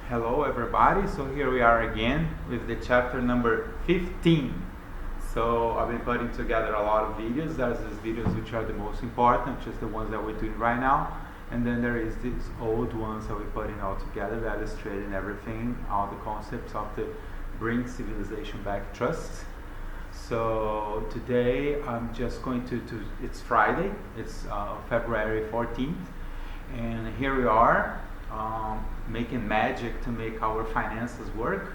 Hello everybody, so here we are again with the chapter number 15. So I've been putting together a lot of videos. There's these videos which are the most important, which is the ones that we're doing right now, and then there is these old ones that we're putting all together, illustrating everything, all the concepts of the Bring Civilization Back Trust. So today I'm just going to it's Friday, it's February 14th, and here we are making magic to make our finances work.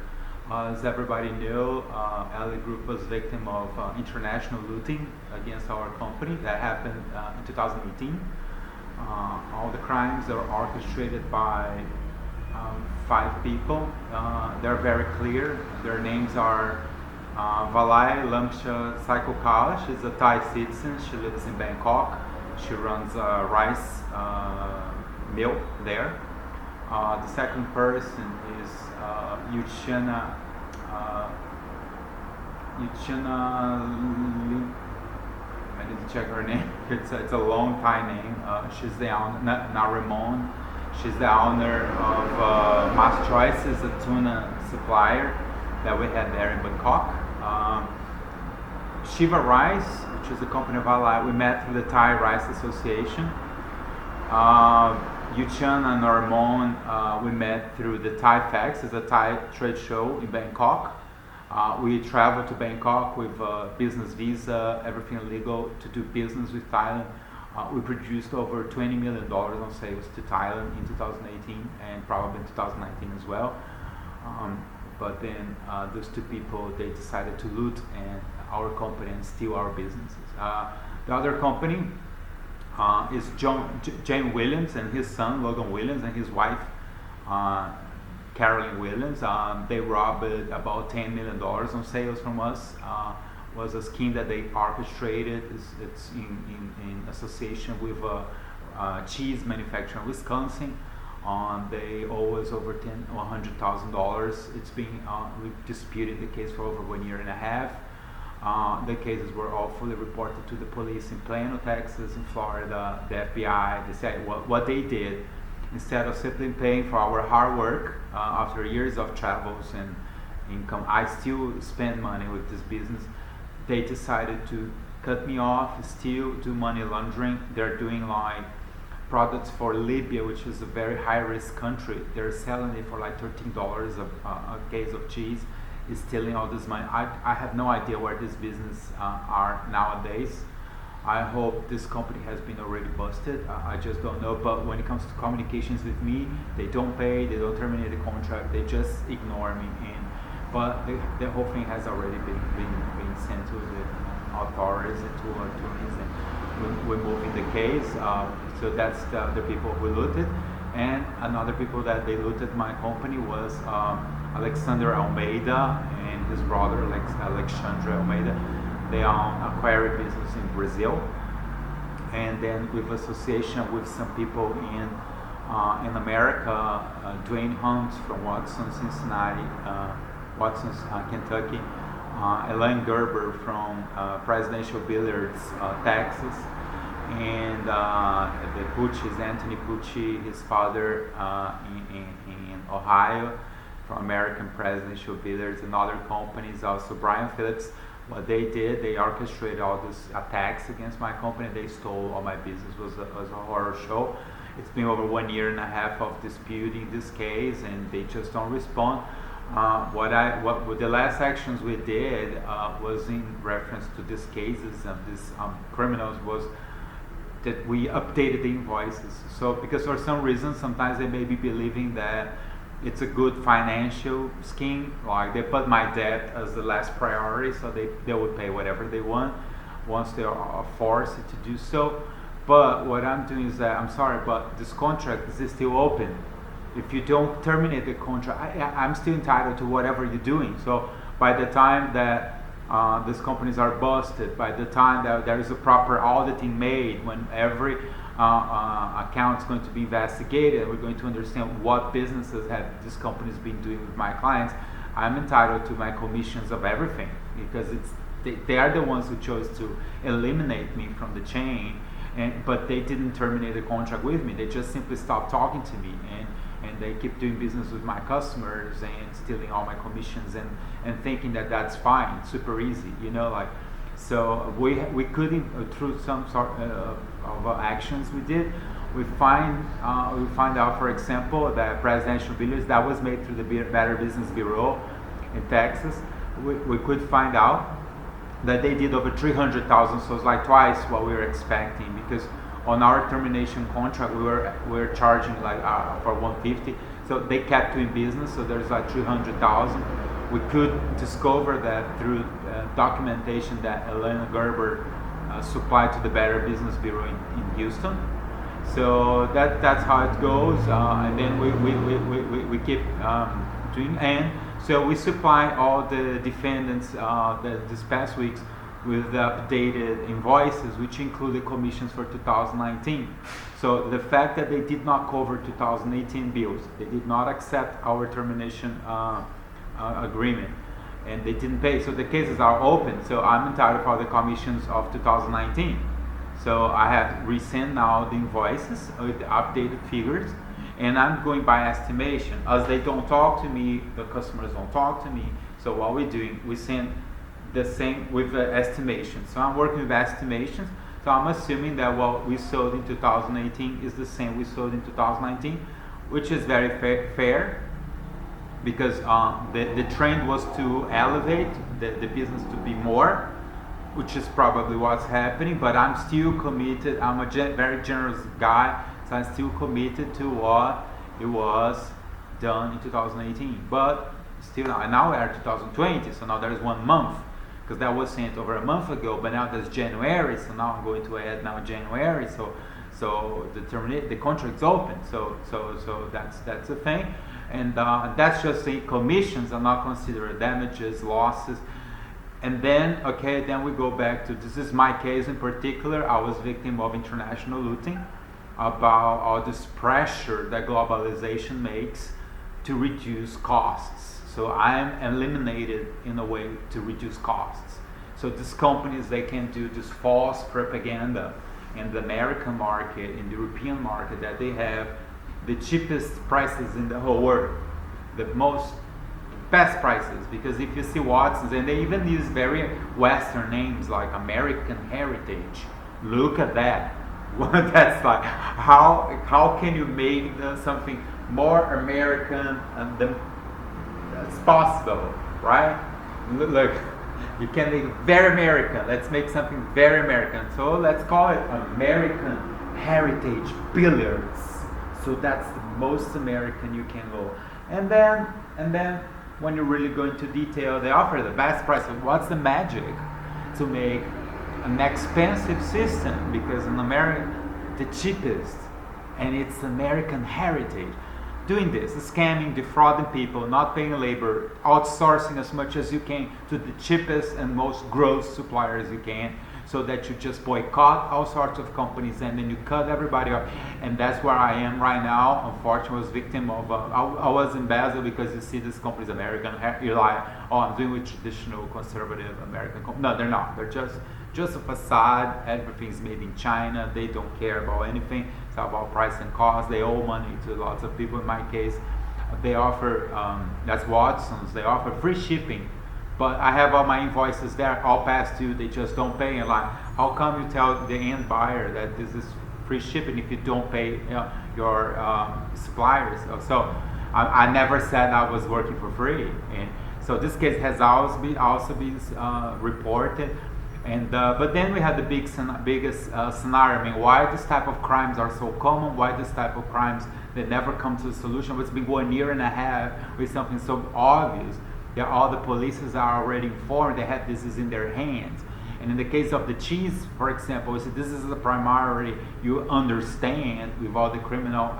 As everybody know, LEGroup was victim of international looting against our company that happened in 2018. All the crimes are orchestrated by 5 people. They're very clear. Their names are Valai Lamcha Saikokala. She's a Thai citizen. She lives in Bangkok. She runs a rice mill there. The second person is Yuchana I need to check her name. It's a long Thai name. She's the owner, Narimon. She's the owner of Mas Choices, a tuna supplier that we had there in Bangkok. Shiva Rice, which is a company of Allied, we met through the Thai Rice Association. Yuchan and Narimon we met through the Thai Fax, it's a Thai trade show in Bangkok. We traveled to Bangkok with business visa, everything legal to do business with Thailand. We produced over $20 million on sales to Thailand in 2018 and probably in 2019 as well. But then those 2 people, they decided to loot and our company and steal our businesses. The other company is James Williams and his son Logan Williams and his wife Carolyn Williams. They robbed about $10 million on sales from us. Was a scheme that they orchestrated. It's in association with a cheese manufacturer in Wisconsin. They owe us over $100,000. It's been we've disputed the case for over 1.5 years. The cases were all fully reported to the police in Plano, Texas, in Florida, the FBI. They said what they did, instead of simply paying for our hard work after years of travels and income, I still spend money with this business. They decided to cut me off, steal, do money laundering. They're doing like products for Libya, which is a very high-risk country. They're selling it for like $13 a case of cheese. Is stealing all this money. I have no idea where this business are nowadays. I hope this company has been already busted. I just don't know. But when it comes to communications with me, they don't pay, they don't terminate the contract, they just ignore me. But the whole thing has already been sent to the authorities and to attorneys, and we're moving the case. So that's the people who looted. And another people that they looted my company was Alexander Almeida and his brother Alexandre Almeida. They own a quarry business in Brazil, and then with association with some people in America, Dwayne Hunt from Watson, Cincinnati, Watson's Kentucky, Elaine Gerber from Presidential Billiards, Texas, and the Pucci's, Anthony Pucci, his father in Ohio, from American Presidential Billiards, and other companies, also Brian Phillips. What they did, they orchestrated all these attacks against my company. They stole all my business. It was a horror show. It's been over 1.5 years of disputing this case, and they just don't respond. What the last actions we did was in reference to these cases of these criminals was that we updated the invoices. So because for some reason, sometimes they may be believing that it's a good financial scheme, like they put my debt as the last priority, so they would pay whatever they want once they are forced to do so. But what I'm doing is that, I'm sorry, but this contract is still open. If you don't terminate the contract, I'm still entitled to whatever you're doing. So by the time that these companies are busted, by the time that there is a proper auditing made, when every account is going to be investigated, we're going to understand what businesses have these companies been doing with my clients, I'm entitled to my commissions of everything, because they are the ones who chose to eliminate me from the chain, but they didn't terminate the contract with me. They just simply stopped talking to me, and they keep doing business with my customers and stealing all my commissions and thinking that that's fine, super easy, like. So we couldn't, through some sort of actions we did, we find out, for example, that presidential billions that was made through the Better Business Bureau in Texas. We could find out that they did over 300,000, so it's like twice what we were expecting, because on our termination contract we were charging like for 150, so they kept doing business, so there's like 300,000. We could discover that through documentation that Elena Gerber supplied to the Better Business Bureau in Houston. So that's how it goes, and then we keep doing, and so we supply all the defendants this past weeks with the updated invoices, which included commissions for 2019. So the fact that they did not cover 2018 bills, they did not accept our termination agreement, and they didn't pay. So the cases are open. So I'm entitled for the commissions of 2019. So I have resent now the invoices with the updated figures, and I'm going by estimation. As they don't talk to me, the customers don't talk to me. So what we're doing, we send the same with the estimation. So I'm working with estimations. So I'm assuming that what we sold in 2018 is the same we sold in 2019, which is very fair, because the trend was to elevate the business to be more, which is probably what's happening. But I'm still committed. I'm a very generous guy, so I'm still committed to what it was done in 2018. But still, now we're at 2020, so now there's 1 month, because that was sent over a month ago. But now there's January, so now I'm going to add now January. So the contract's open. So that's the thing. And that's just the commissions are not considered damages, losses. And then we go back to, this is my case in particular. I was victim of international looting, about all this pressure that globalization makes to reduce costs. So I am eliminated in a way to reduce costs. So these companies, they can do this false propaganda in the American market, in the European market, that they have the cheapest prices in the whole world, the best prices. Because if you see Watson's, and they even use very Western names like American Heritage. Look at that. That's like, how can you make something more American than that's possible, right? Look, you can make it very American. Let's make something very American. So let's call it American Heritage Billiards. So that's the most American you can go. And then when you really go into detail, they offer the best price. What's the magic to make an expensive system? Because in America, the cheapest, and it's American Heritage. Doing this, scamming, defrauding people, not paying labor, outsourcing as much as you can to the cheapest and most gross suppliers you can, so that you just boycott all sorts of companies and then you cut everybody off. And that's where I am right now. Unfortunately, I was victim of, I was embezzled, because you see these companies, American, you're like, oh, I'm doing with traditional conservative American companies. No, they're not. They're just a facade. Everything's made in China. They don't care about anything. It's about price and cost. They owe money to lots of people. In my case, they offer, that's Watson's, they offer free shipping. But I have all my invoices there, all past due, they just don't pay. And like, how come you tell the end buyer that this is free shipping if you don't pay your suppliers? So I never said I was working for free. And so this case has also been reported. And but then we had the biggest scenario. I mean, why this type of crimes are so common? Why this type of crimes, they never come to a solution? It's been 1.5 years with something so obvious that all the polices are already informed. They have this is in their hands. And in the case of the cheese, for example, this is the primary you understand with all the criminal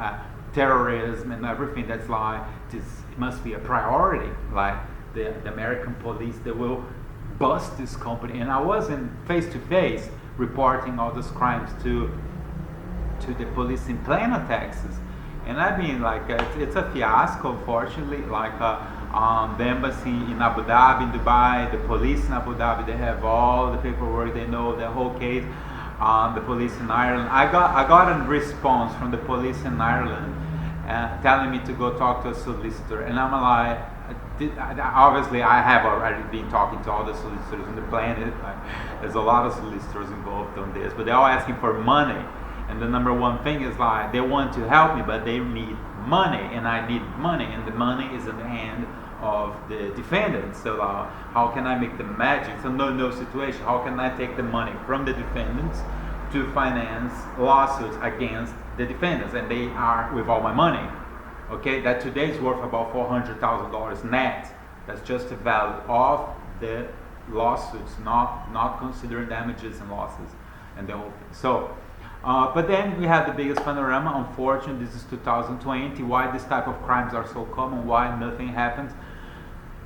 terrorism and everything. That's like, this must be a priority. Like the American police, they will bust this company. And I was in face-to-face reporting all these crimes to the police in Plano, Texas. And I mean, like, it's a fiasco, unfortunately. Like the embassy in Abu Dhabi, in Dubai, the police in Abu Dhabi, they have all the paperwork, they know the whole case. The police in Ireland, I got a response from the police in Ireland, telling me to go talk to a solicitor, and I'm like, obviously I have already been talking to all the solicitors on the planet. There's a lot of solicitors involved on this, but they're all asking for money. And the number one thing is like, they want to help me, but they need money, and I need money, and the money is in the hand of the defendants. So how can I make the magic? It's a no situation. How can I take the money from the defendants to finance lawsuits against the defendants? And they are with all my money. Okay, that today is worth about $400,000 net. That's just the value of the lawsuits, not considering damages and losses and the whole thing. So, but then we have the biggest panorama. Unfortunately, this is 2020. Why this type of crimes are so common? Why nothing happens?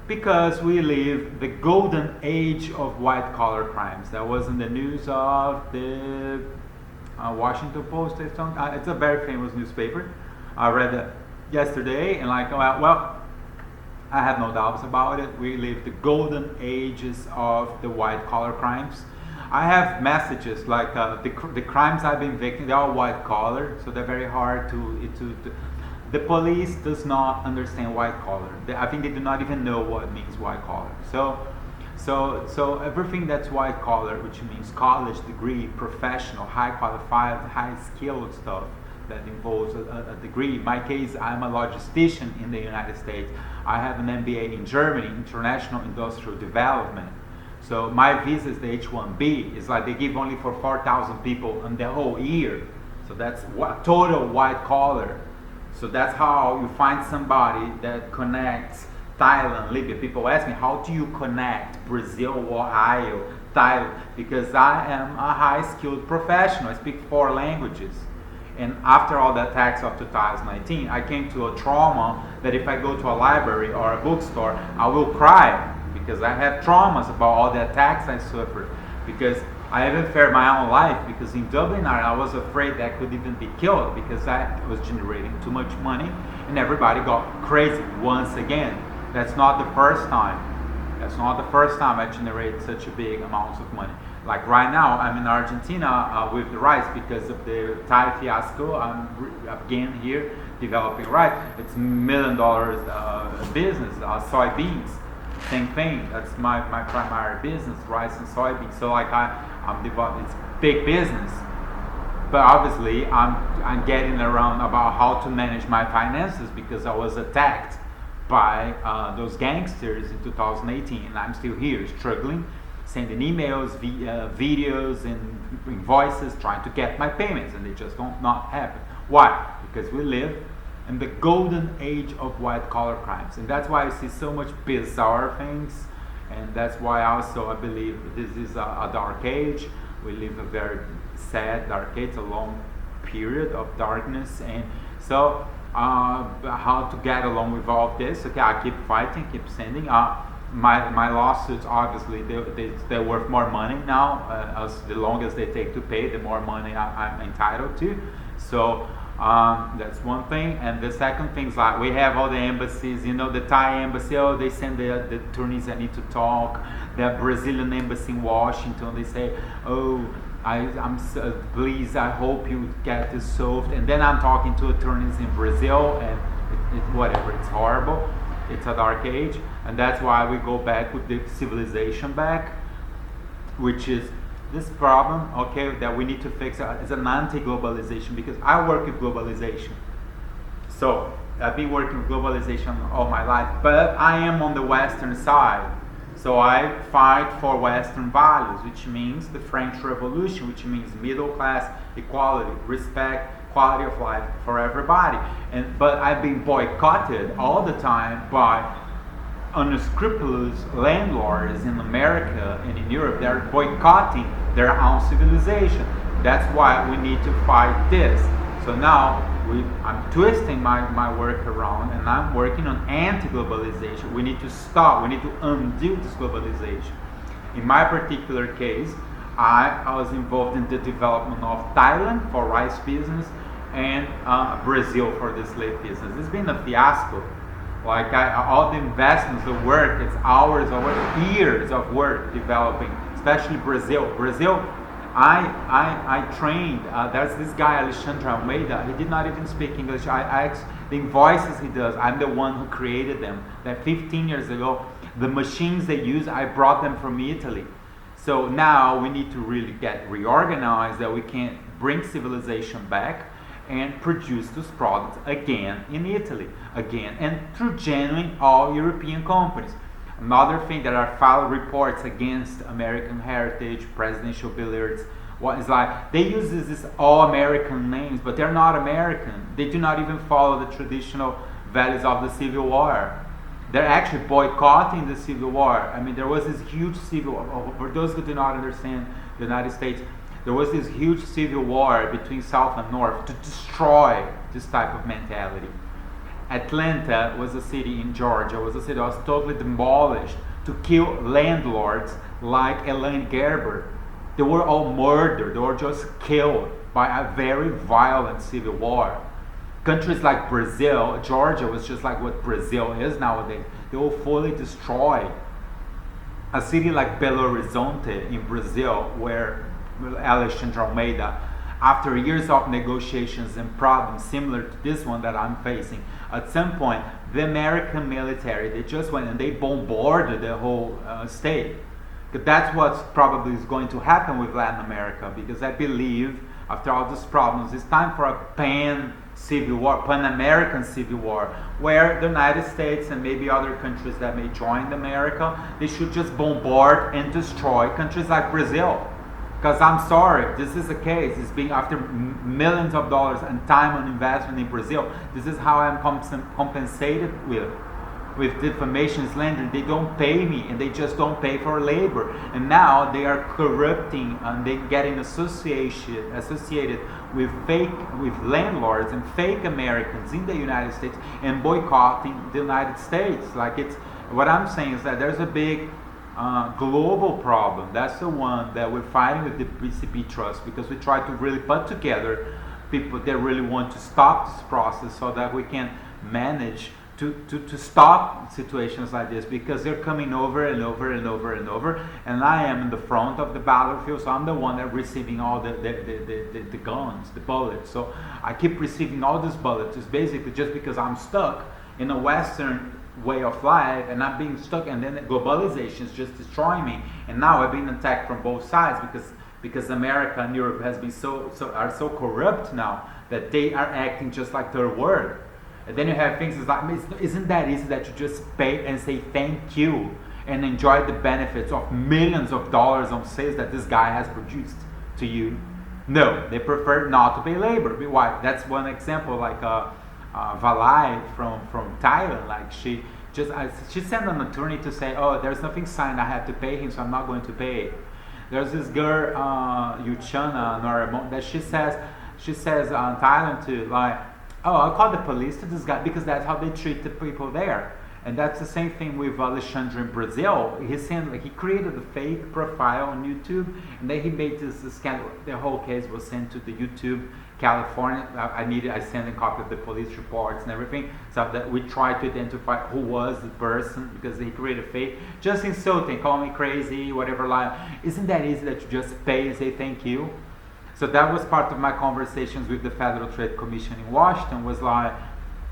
Because we live the golden age of white-collar crimes. That was in the news of the Washington Post. It's a very famous newspaper. I read it yesterday, and like, well, I have no doubts about it. We live the golden ages of the white-collar crimes. I have messages like the crimes I've been victim, they're all white-collar, so they're very hard to the police does not understand white collar. I think they do not even know what it means white collar. So everything that's white collar, which means college degree, professional, high qualified, high skilled stuff that involves a degree. In my case, I'm a logistician in the United States. I have an MBA in Germany, International Industrial Development. So my visa is the H-1B. It's like they give only for 4,000 people in the whole year. So that's total white collar. So that's how you find somebody that connects Thailand, Libya. People ask me, how do you connect Brazil, Ohio, Thailand? Because I am a high-skilled professional. I speak 4 languages. And after all the attacks of 2019, I came to a trauma that if I go to a library or a bookstore, I will cry. Because I have traumas about all the attacks I suffered. Because I even feared my own life, because in Dublin I was afraid that I could even be killed, because I was generating too much money and everybody got crazy once again. That's not the first time. That's not the first time I generate such a big amounts of money. Like right now, I'm in Argentina with the rice because of the Thai fiasco. I'm again here developing rice. It's $1 million business, soybeans. Same thing. That's my primary business, rice and soybeans. So like I'm developing, it's big business. But obviously I'm getting around about how to manage my finances, because I was attacked by those gangsters in 2018, and I'm still here struggling, sending emails, videos, and invoices, trying to get my payments, and they just don't not happen. Why? Because we live in the golden age of white-collar crimes, and that's why I see so much bizarre things, and that's why also I believe this is a dark age. We live a very sad dark age, a long period of darkness, and so how to get along with all of this? Okay, I keep fighting, keep sending. My lawsuits, obviously, they're worth more money now. As the longer they take to pay, the more money I'm entitled to. So that's one thing. And the second thing is, like, we have all the embassies, you know, the Thai embassy, oh, they send the attorneys that need to talk. The Brazilian embassy in Washington, they say, oh, please, I hope you get this solved. And then I'm talking to attorneys in Brazil, and whatever, it's horrible. It's a dark age, and that's why we go back with the civilization back, which is this problem, okay, that we need to fix. It's an anti-globalization, because I work with globalization. So I've been working with globalization all my life, but I am on the Western side. So I fight for Western values, which means the French Revolution, which means middle class, equality, respect, quality of life for everybody. But I've been boycotted all the time by unscrupulous landlords in America and in Europe. They're boycotting their own civilization. That's why we need to fight this. So now I'm twisting my work around, and I'm working on anti-globalization. We need to stop, we need to undo this globalization. In my particular case, I was involved in the development of Thailand for rice business and Brazil for the slave business. It's been a fiasco. Like all the investments, the work, it's hours or years of work developing, especially Brazil. I trained, there's this guy Alexandre Almeida, he did not even speak English. The invoices he does, I'm the one who created them. That 15 years ago, the machines they use, I brought them from Italy. So now we need to really get reorganized, that we can bring civilization back and produce those products again in Italy, again, and through genuine all European companies. Another thing, that are filed reports against American Heritage, Presidential Billiards. What is like, they use this all American names, but they're not American. They do not even follow the traditional values of the Civil War. They're actually boycotting the Civil War. I mean, there was this huge Civil War. For those who do not understand the United States, there was this huge Civil War between South and North to destroy this type of mentality. Atlanta was a city in Georgia, was a city that was totally demolished to kill landlords like Elaine Gerber. They were all murdered, they were just killed by a very violent civil war. Countries like Brazil, Georgia was just like what Brazil is nowadays. They were fully destroyed. A city like Belo Horizonte in Brazil, where Alexandre Almeida, after years of negotiations and problems similar to this one that I'm facing, at some point the American military, they just went and they bombarded the whole state. But that's what probably is going to happen with Latin America, because I believe after all these problems, it's time for a pan-Civil War, pan-American Civil War, where the United States and maybe other countries that may join America, they should just bombard and destroy countries like Brazil. Because I'm sorry, this is the case. It's being after millions of dollars and time on investment in Brazil. This is how I'm compensated with defamation, slander. They don't pay me, and they just don't pay for labor. And now they are corrupting, and they getting associated with landlords and fake Americans in the United States and boycotting the United States. Like, it's what I'm saying is that there's a big global problem. That's the one that we're fighting with the BCB Trust, because we try to really put together people that really want to stop this process so that we can manage to stop situations like this, because they're coming over and over and over and over, and I am in the front of the battlefield, so I'm the one that receiving all the guns, the bullets. So I keep receiving all these bullets. It's basically just because I'm stuck in a Western way of life, and I'm being stuck, and then globalization is just destroying me, and now I've been attacked from both sides, because America and Europe has been so corrupt now that they are acting just like third world. And then you have things like, isn't that easy that you just pay and say thank you and enjoy the benefits of millions of dollars of sales that this guy has produced to you? No, they prefer not to pay labor. Why? That's one example. Like Valai from Thailand, like she sent an attorney to say, oh, there's nothing signed, I have to pay him, so I'm not going to pay. There's this girl, Yuchana Noramon, that she says in Thailand to, like, oh, I'll call the police to this guy, because that's how they treat the people there. And that's the same thing with Alexandre in Brazil. He created a fake profile on YouTube, and then he made this scandal. The whole case was sent to the YouTube California. I sent a copy of the police reports and everything, so that we tried to identify who was the person, because he created a fake, just insulting, call me crazy, whatever. Like, isn't that easy that you just pay and say thank you? So that was part of my conversations with the Federal Trade Commission in Washington, was like,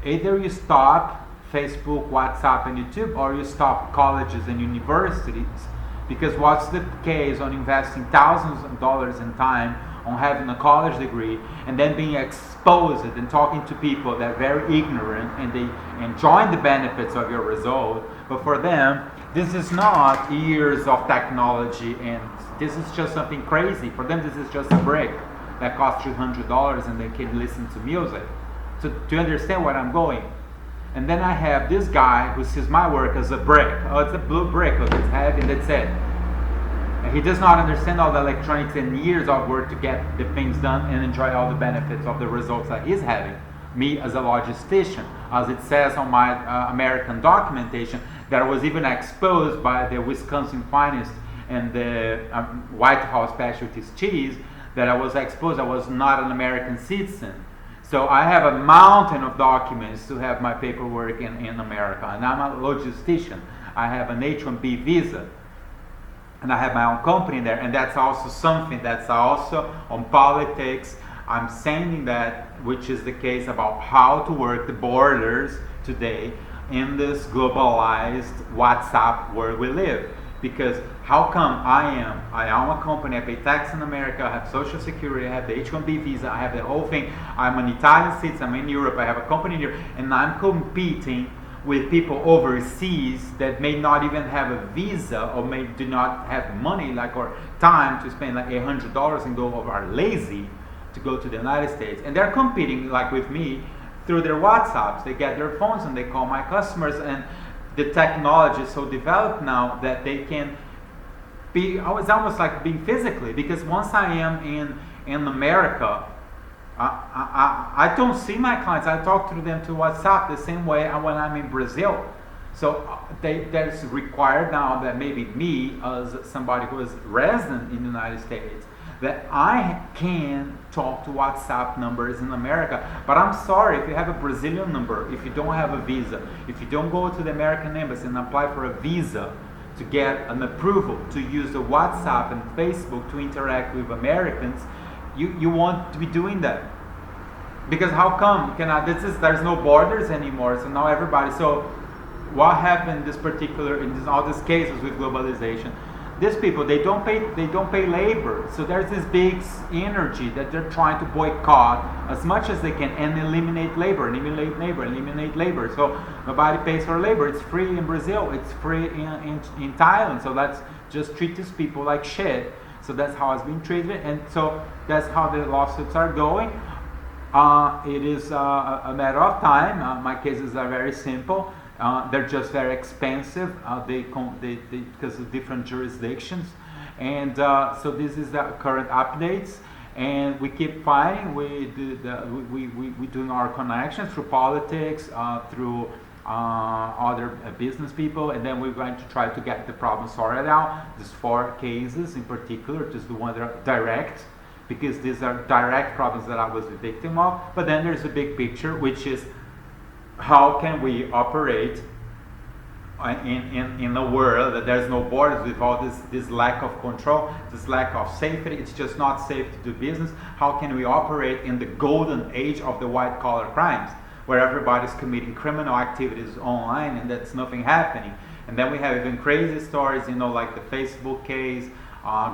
either you stop Facebook, WhatsApp, and YouTube, or you stop colleges and universities. Because what's the case on investing thousands of dollars in time on having a college degree and then being exposed and talking to people that are very ignorant and they enjoy the benefits of your result, but for them, this is not years of technology, and this is just something crazy. For them, this is just a brick that costs $300 and they can listen to music. So to understand where I'm going. And then I have this guy who sees my work as a brick. Oh, it's a blue brick, oh, it's heavy, and that's it. And he does not understand all the electronics and years of work to get the things done and enjoy all the benefits of the results that he's having. Me as a logistician, as it says on my American documentation, that I was even exposed by the Wisconsin Finest and the White House Specialties Cheese, that I was exposed, I was not an American citizen. So I have a mountain of documents to have my paperwork in America, and I'm a logistician. I have an H-1B visa, and I have my own company there, and that's also something that's also on politics, I'm sending that, which is the case about how to work the borders today in this globalized WhatsApp world we live. Because how come I own a company, I pay tax in America, I have social security, I have the H-1B visa, I have the whole thing, I'm an Italian citizen, I'm in Europe, I have a company in Europe, and I'm competing with people overseas that may not even have a visa or may do not have money or time to spend like $800 and go or are lazy to go to the United States, and they're competing like with me through their WhatsApps. They get their phones and they call my customers, and the technology is so developed now that they can be, it's almost like being physically, because once I am in America, I don't see my clients. I talk to them to WhatsApp the same way when I'm in Brazil. So that's required now that maybe me, as somebody who is resident in the United States, that I can talk to WhatsApp numbers in America. But I'm sorry, if you have a Brazilian number, if you don't have a visa, if you don't go to the American embassy and apply for a visa to get an approval to use the WhatsApp and Facebook to interact with Americans, you want to be doing that. Because how come there's no borders anymore, so now everybody, so what happened in all these cases with globalization? These people, they don't pay labor, so there's this big energy that they're trying to boycott as much as they can and eliminate labor. So nobody pays for labor. It's free in Brazil, it's free in Thailand, so let's just treat these people like shit. So that's how it's being treated, and so that's how the lawsuits are going. It is a matter of time. My cases are very simple. They're just very expensive because of different jurisdictions, and so this is the current updates. And we keep fighting. We doing our connections through politics, through other business people, and then we're going to try to get the problem sorted out. These 4 cases in particular, just the ones that are direct, because these are direct problems that I was the victim of. But then there's a big picture, which is how can we operate in a world that there's no borders, with all this lack of control, this lack of safety. It's just not safe to do business. How can we operate in the golden age of the white collar crimes, where everybody's committing criminal activities online and that's nothing happening? And then we have even crazy stories, like the Facebook case,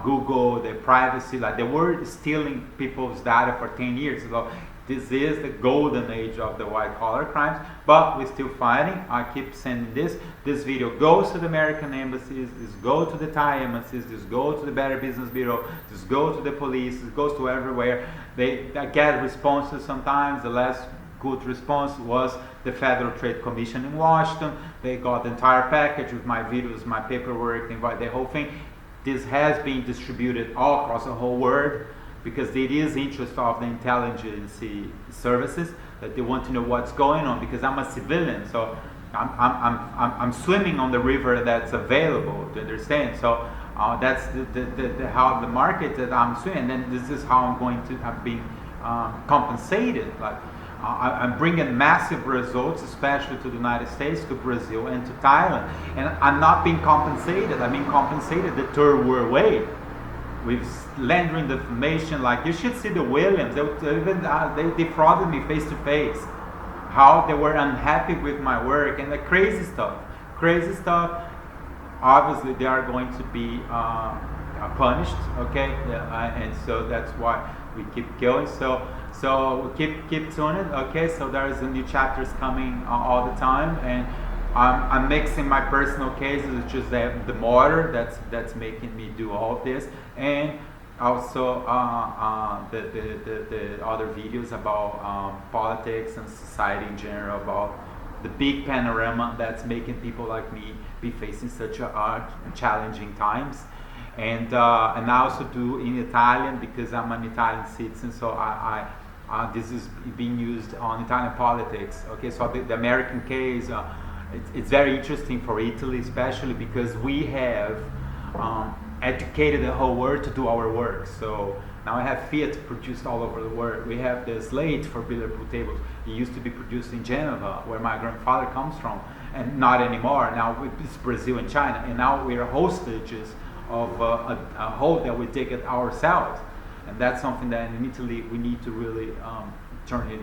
Google, the privacy, like they were stealing people's data for 10 years ago. This is the golden age of the white collar crimes, but we're still fighting. I keep sending this. This video goes to the American embassies, this goes to the Thai embassies, this goes to the Better Business Bureau, this goes to the police, this goes to everywhere. They get responses sometimes. The last good response was the Federal Trade Commission in Washington. They got the entire package with my videos, my paperwork, the whole thing. This has been distributed all across the whole world, because it is interest of the intelligence services that they want to know what's going on. Because I'm a civilian, so I'm swimming on the river that's available. To understand? So that's the how the market that I'm swimming. And then this is how I'm going to have been compensated. I'm bringing massive results, especially to the United States, to Brazil, and to Thailand. And I'm not being compensated. I'm being compensated the third world way, with slandering defamation. Like, you should see the Williams. They defrauded me face to face. How they were unhappy with my work and the crazy stuff. Obviously, they are going to be punished. Okay, and so that's why we keep going. So keep tuning. Okay, so there's new chapters coming all the time, and I'm mixing my personal cases. It's just the motor that's making me do all of this, and also the other videos about politics and society in general, about the big panorama that's making people like me be facing such challenging times. And I also do in Italian, because I'm an Italian citizen, so this is being used on Italian politics. Okay, so the American case, it's very interesting for Italy, especially because we have educated the whole world to do our work. So now I have Fiat produced all over the world. We have the slate for billiard pool tables. It used to be produced in Geneva, where my grandfather comes from, and not anymore. Now it's Brazil and China, and now we are hostages of a hold that we take it ourselves. And that's something that in Italy we need to really turn it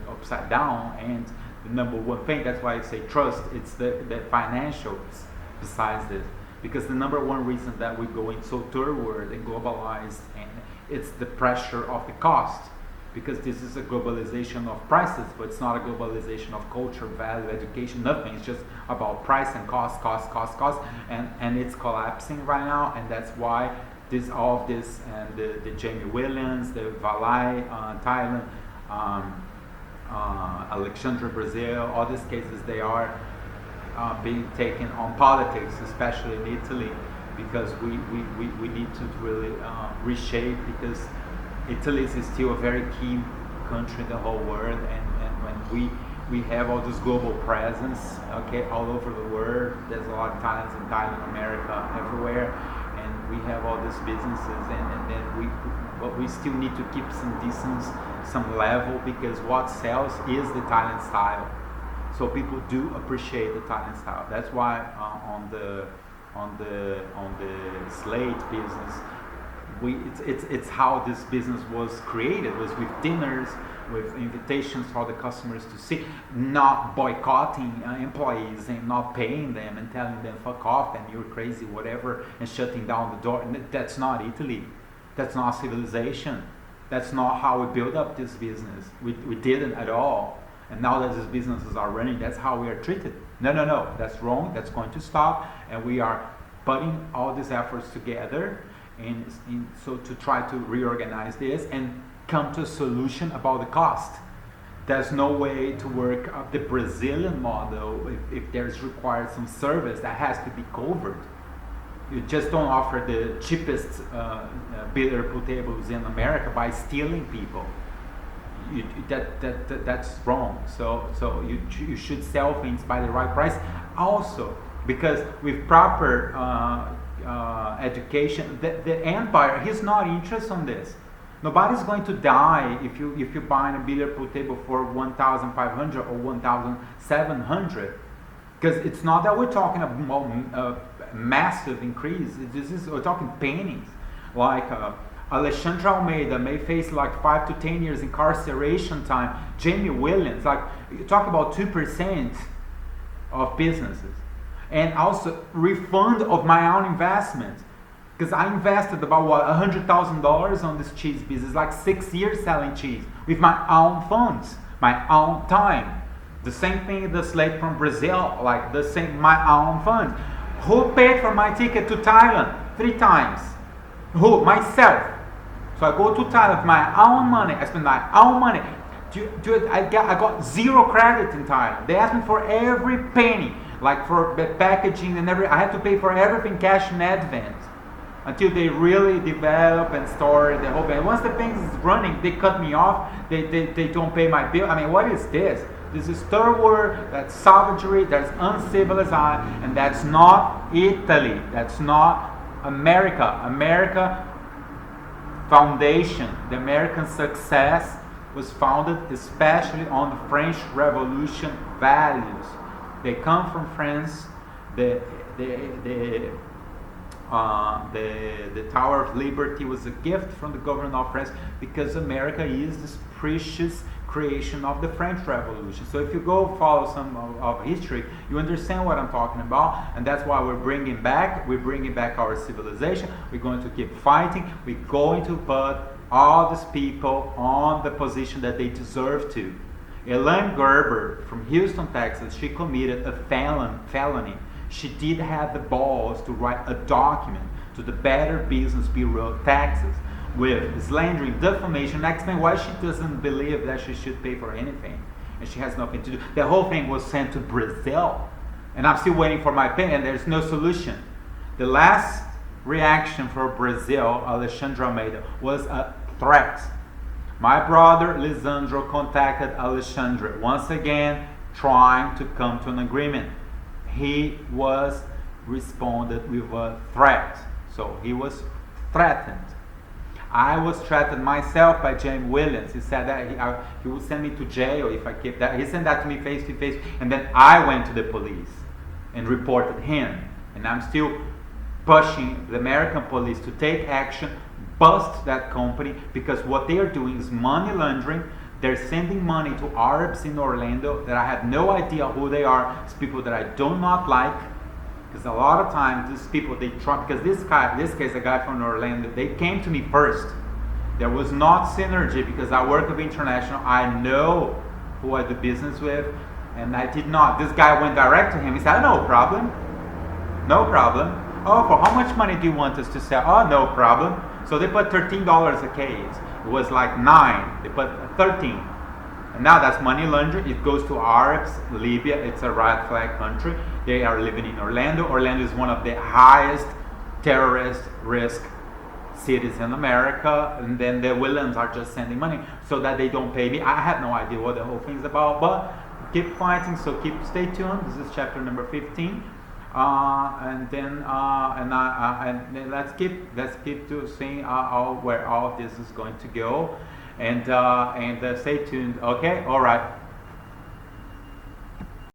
upside down. And the number one thing, that's why I say trust, it's the financials besides this. Because the number one reason that we're going so third and globalized, and it's the pressure of the cost. Because this is a globalization of prices, but it's not a globalization of culture, value, education, nothing. It's just about price and cost, and it's collapsing right now, and that's why all of this, and the Jamie Williams, the Valai, Thailand, Alexandre Brazil, all these cases, they are being taken on politics, especially in Italy, because we need to really reshape, because Italy is still a very key country in the whole world, and when we have all this global presence, okay, all over the world. There's a lot of Italians in Thailand, America, everywhere, and we have all these businesses, and then but we still need to keep some distance, some level, because what sells is the Italian style. So people do appreciate the Italian style. That's why on the slate business, it's how this business was created, was with dinners, with invitations for the customers to see, not boycotting employees and not paying them and telling them fuck off and you're crazy, whatever, and shutting down the door. And that's not Italy. That's not civilization. That's not how we build up this business. We didn't at all. And now that these businesses are running, that's how we are treated. No, that's wrong. That's going to stop. And we are putting all these efforts together so to try to reorganize this and come to a solution about the cost. There's no way to work up the Brazilian model if there's required some service that has to be covered. You just don't offer the cheapest billiard pool tables in America by stealing people. That's wrong. So you should sell things by the right price. Also, because with proper education, the empire, he's not interested in this. Nobody's going to die if you buy a billiard pool table for 1,500 or 1,700, because it's not that we're talking about massive increase. We're talking pennies. Like Alexandre Almeida may face like 5 to 10 years incarceration time. Jamie Williams, like you talk about 2% of businesses, and also refund of my own investment. Because I invested about $100,000 on this cheese business, like 6 years selling cheese with my own funds, my own time. The same thing in the slate from Brazil, like the same, my own funds. Who paid for my ticket to Thailand 3 times? Who? Myself. So I go to Thailand with my own money. I spend my own money. I got 0 credit in Thailand. They asked me for every penny, like for the packaging and I had to pay for everything cash in advance, until they really develop and store the whole thing. Once the thing is running, they cut me off. They don't pay my bill. I mean, what is this? This is third world. That's savagery. That's uncivilized, and that's not Italy. That's not America. America foundation. The American success was founded especially on the French Revolution values. They come from France. The Tower of Liberty was a gift from the government of France, because America is this precious creation of the French Revolution. So if you go follow some of history, you understand what I'm talking about, and that's why we're bringing back our civilization. We're going to keep fighting. We're going to put all these people on the position that they deserve to. Elaine Gerber from Houston, Texas, she committed a felony. She did have the balls to write a document to the Better Business Bureau of Texas with slandering, defamation, explain why she doesn't believe that she should pay for anything, and she has nothing to do. The whole thing was sent to Brazil, and I'm still waiting for my pen, and there's no solution. The last reaction for Brazil, Alexandre Almeida, was a threat. My brother Lisandro contacted Alexandre once again, trying to come to an agreement. He was responded with a threat. So he was threatened. I was threatened myself by James Williams. He said that he would send me to jail if I kept that. He sent that to me face to face, and then I went to the police and reported him. And I'm still pushing the American police to take action, bust that company, because what they are doing is money laundering. They're sending money to Arabs in Orlando that I have no idea who they are. It's people that I do not like, because a lot of times these people, they try, because this case, a guy from Orlando, they came to me first. There was not synergy because I work with international. I know who I do business with, and I did not. This guy went direct to him. He said, no problem. No problem. Oh, for how much money do you want us to sell? Oh, no problem. So they put $13 a case. It was like 9. They put 13. And now that's money laundering. It goes to Arabs, Libya. It's a red flag country. They are living in Orlando. Orlando is one of the highest terrorist risk cities in America, and then the villains are just sending money so that they don't pay me. I have no idea what the whole thing's about, but keep fighting. So stay tuned. This is chapter number 15, and then let's keep to seeing where all of this is going to go, and stay tuned. Okay, all right.